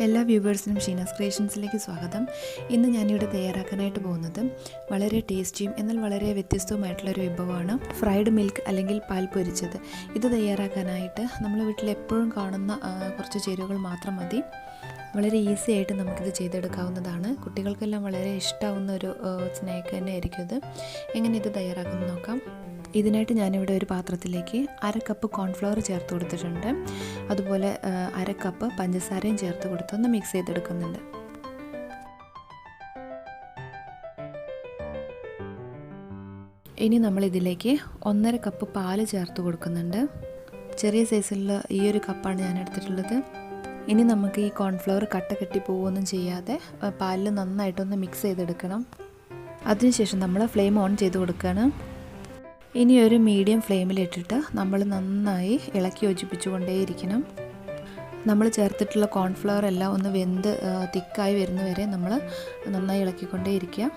എല്ലാ വ്യൂവേഴ്സിനും ഷീനാസ് ക്രിയേഷൻസിലേക്ക് സ്വാഗതം. ഇന്ന് ഞാനിവിടെ തയ്യാറാക്കാനായിട്ട് പോകുന്നത് വളരെ ടേസ്റ്റിയും എന്നാൽ വളരെ വ്യത്യസ്തവുമായിട്ടുള്ളൊരു വിഭവമാണ് ഫ്രൈഡ് മിൽക്ക് അല്ലെങ്കിൽ പാൽ പൊരിച്ചത്. ഇത് തയ്യാറാക്കാനായിട്ട് നമ്മൾ വീട്ടിൽ എപ്പോഴും കാണുന്ന കുറച്ച് ചേരുവകൾ മാത്രം മതി. വളരെ ഈസി ആയിട്ട് നമുക്കിത് ചെയ്തെടുക്കാവുന്നതാണ്. കുട്ടികൾക്കെല്ലാം വളരെ ഇഷ്ടമാവുന്ന ഒരു സ്നാക്ക് തന്നെ ആയിരിക്കും ഇത്. എങ്ങനെ ഇത് തയ്യാറാക്കുന്നത് നോക്കാം. ഇതിനായിട്ട് ഞാനിവിടെ ഒരു പാത്രത്തിലേക്ക് 1/2 കപ്പ് കോൺഫ്ലവർ ചേർത്ത് കൊടുത്തിട്ടുണ്ട്. അതുപോലെ 1/2 കപ്പ് പഞ്ചസാരയും ചേർത്ത് കൊടുത്തൊന്ന് മിക്സ് ചെയ്തെടുക്കുന്നുണ്ട്. ഇനി നമ്മളിതിലേക്ക് 1/2 കപ്പ് പാല് ചേർത്ത് കൊടുക്കുന്നുണ്ട്. ചെറിയ സൈസിലുള്ള ഈ ഒരു കപ്പാണ് ഞാൻ എടുത്തിട്ടുള്ളത്. ഇനി നമുക്ക് ഈ കോൺഫ്ലവർ കട്ട കെട്ടി പോവുകയൊന്നും ചെയ്യാതെ പാലിൽ നന്നായിട്ടൊന്ന് മിക്സ് ചെയ്തെടുക്കണം. അതിനുശേഷം നമ്മൾ ഫ്ലെയിം ഓൺ ചെയ്ത് കൊടുക്കുകയാണ്. ഇനി ഒരു മീഡിയം ഫ്ലെയിമിലിട്ടിട്ട് നമ്മൾ നന്നായി ഇളക്കി യോജിപ്പിച്ചുകൊണ്ടേയിരിക്കണം. നമ്മൾ ചേർത്തിട്ടുള്ള കോൺഫ്ലവർ എല്ലാം ഒന്ന് വെന്ത് തിക്കായി വരുന്നവരെ നമ്മൾ നന്നായി ഇളക്കിക്കൊണ്ടേയിരിക്കുക.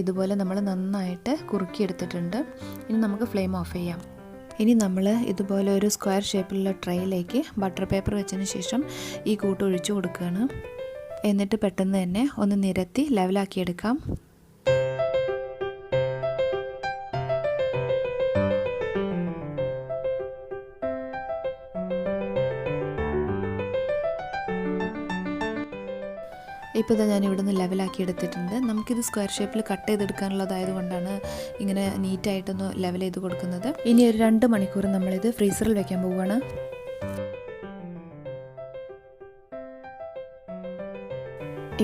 ഇതുപോലെ നമ്മൾ നന്നായിട്ട് കുറുക്കിയെടുത്തിട്ടുണ്ട്. ഇനി നമുക്ക് ഫ്ലെയിം ഓഫ് ചെയ്യാം. ഇനി നമ്മൾ ഇതുപോലെ ഒരു സ്ക്വയർ ഷേപ്പിലുള്ള ട്രേയിലേക്ക് ബട്ടർ പേപ്പർ വെച്ചതിന് ശേഷം ഈ കൂട്ട് ഒഴിച്ചു കൊടുക്കുകയാണ്. എന്നിട്ട് പെട്ടെന്ന് തന്നെ ഒന്ന് നിരത്തി ലെവലാക്കിയെടുക്കാം. ഇപ്പോൾ ഇതാ ഞാൻ ഇവിടെ നിന്ന് ലെവലാക്കി എടുത്തിട്ടുണ്ട്. നമുക്കിത് സ്ക്വയർ ഷേപ്പിൽ കട്ട് ചെയ്തെടുക്കാനുള്ളതായത് കൊണ്ടാണ് ഇങ്ങനെ നീറ്റായിട്ടൊന്ന് ലെവൽ ചെയ്ത് കൊടുക്കുന്നത്. ഇനി ഒരു 2 മണിക്കൂർ നമ്മളിത് ഫ്രീസറിൽ വെക്കാൻ പോവുകയാണ്.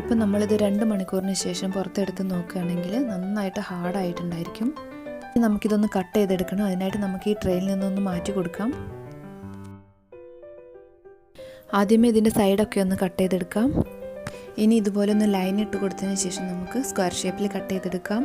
ഇപ്പം നമ്മളിത് 2 മണിക്കൂറിന് ശേഷം പുറത്തെടുത്ത് നോക്കുകയാണെങ്കിൽ നന്നായിട്ട് ഹാർഡായിട്ടുണ്ടായിരിക്കും. നമുക്കിതൊന്ന് കട്ട് ചെയ്തെടുക്കണം. അതിനായിട്ട് നമുക്ക് ഈ ട്രെയിൽ നിന്നൊന്ന് മാറ്റി കൊടുക്കാം. ആദ്യമേ ഇതിൻ്റെ സൈഡൊക്കെ ഒന്ന് കട്ട് ചെയ്തെടുക്കാം. ഇനി ഇതുപോലെ ഒന്ന് ലൈൻ ഇട്ട് കൊടുത്തതിന് ശേഷം നമുക്ക് സ്ക്വയർ ഷേപ്പിൽ കട്ട് ചെയ്തെടുക്കാം.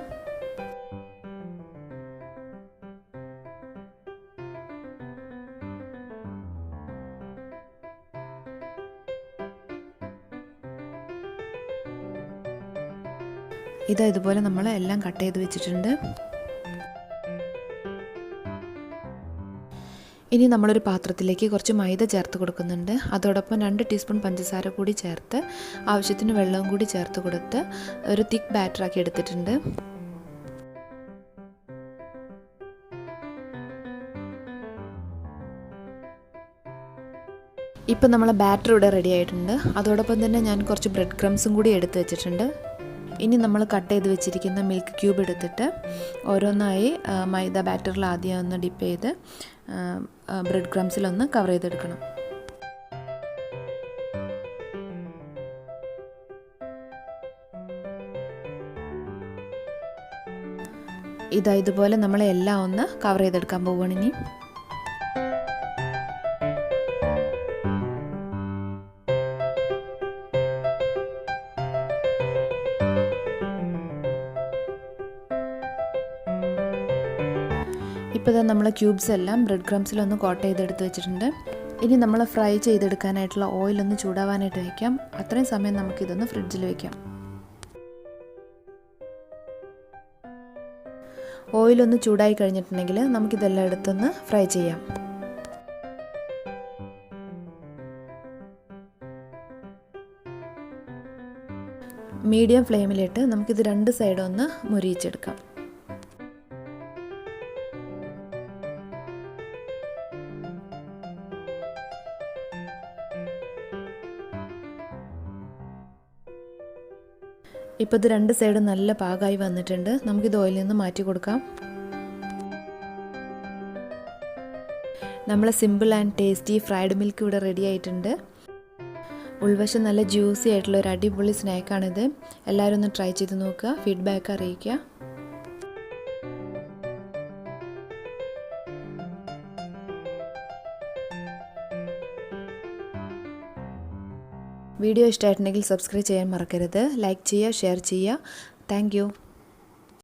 ഇതുപോലെ നമ്മൾ എല്ലാം കട്ട് ചെയ്ത് വെച്ചിട്ടുണ്ട്. ഇനി നമ്മളൊരു പാത്രത്തിലേക്ക് കുറച്ച് മൈദ ചേർത്ത് കൊടുക്കുന്നുണ്ട്. അതോടൊപ്പം 2 ടീസ്പൂൺ പഞ്ചസാര കൂടി ചേർത്ത് ആവശ്യത്തിന് വെള്ളവും കൂടി ചേർത്ത് കൊടുത്ത് ഒരു തിക്ക് ബാറ്ററാക്കി എടുത്തിട്ടുണ്ട്. ഇപ്പം നമ്മളെ ബാറ്റർ ഇവിടെ റെഡി ആയിട്ടുണ്ട്. അതോടൊപ്പം തന്നെ ഞാൻ കുറച്ച് ബ്രെഡ് ക്രംസും കൂടി എടുത്ത് വെച്ചിട്ടുണ്ട്. ഇനി നമ്മൾ കട്ട് ചെയ്ത് വെച്ചിരിക്കുന്ന മിൽക്ക് ക്യൂബ് എടുത്തിട്ട് ഓരോന്നായി മൈദ ബാറ്ററിൽ ആദ്യം ഒന്ന് ഡിപ്പ് ചെയ്ത് ബ്രെഡ് ക്രംസിലൊന്ന് കവർ ചെയ്തെടുക്കണം. ഇതുപോലെ നമ്മളെല്ലാം ഒന്ന് കവർ ചെയ്തെടുക്കാൻ പോവുകയാണ്. ഇനി ഇപ്പോൾ നമ്മൾ ക്യൂബ്സ് എല്ലാം ബ്രെഡ് ക്രംസിലൊന്ന് കോട്ട് ചെയ്തെടുത്ത് വെച്ചിട്ടുണ്ട്. ഇനി നമ്മൾ ഫ്രൈ ചെയ്തെടുക്കാനായിട്ടുള്ള ഓയിലൊന്ന് ചൂടാവാനായിട്ട് വയ്ക്കാം. അത്രയും സമയം നമുക്കിതൊന്ന് ഫ്രിഡ്ജിൽ വയ്ക്കാം. ഓയിലൊന്ന് ചൂടായി കഴിഞ്ഞിട്ടുണ്ടെങ്കിൽ നമുക്കിതെല്ലാം എടുത്തൊന്ന് ഫ്രൈ ചെയ്യാം. മീഡിയം ഫ്ലെയിമിലിട്ട് നമുക്കിത് 2 സൈഡും ഒന്ന് മുരിയിച്ചെടുക്കാം. ഇപ്പോൾ ഇത് 2 സൈഡും നല്ല പാകമായി വന്നിട്ടുണ്ട്. നമുക്കിത് ഓയിലിൽ നിന്ന് മാറ്റി കൊടുക്കാം. നമ്മളെ simple and tasty fried milk ഇവിടെ റെഡി ആയിട്ടുണ്ട്. ഉൾവശം നല്ല ജ്യൂസി ആയിട്ടുള്ള ഒരു അടിപൊളി സ്നാക്കാണിത്. എല്ലാവരും ഒന്ന് ട്രൈ ചെയ്ത് നോക്കുക. ഫീഡ്ബാക്ക് അറിയിക്കുക. വീഡിയോ ഇഷ്ടമായിട്ടുണ്ടെങ്കിൽ സബ്സ്ക്രൈബ് ചെയ്യാൻ മറക്കരുത്. ലൈക്ക് ചെയ്യുക, ഷെയർ ചെയ്യുക. Thank you.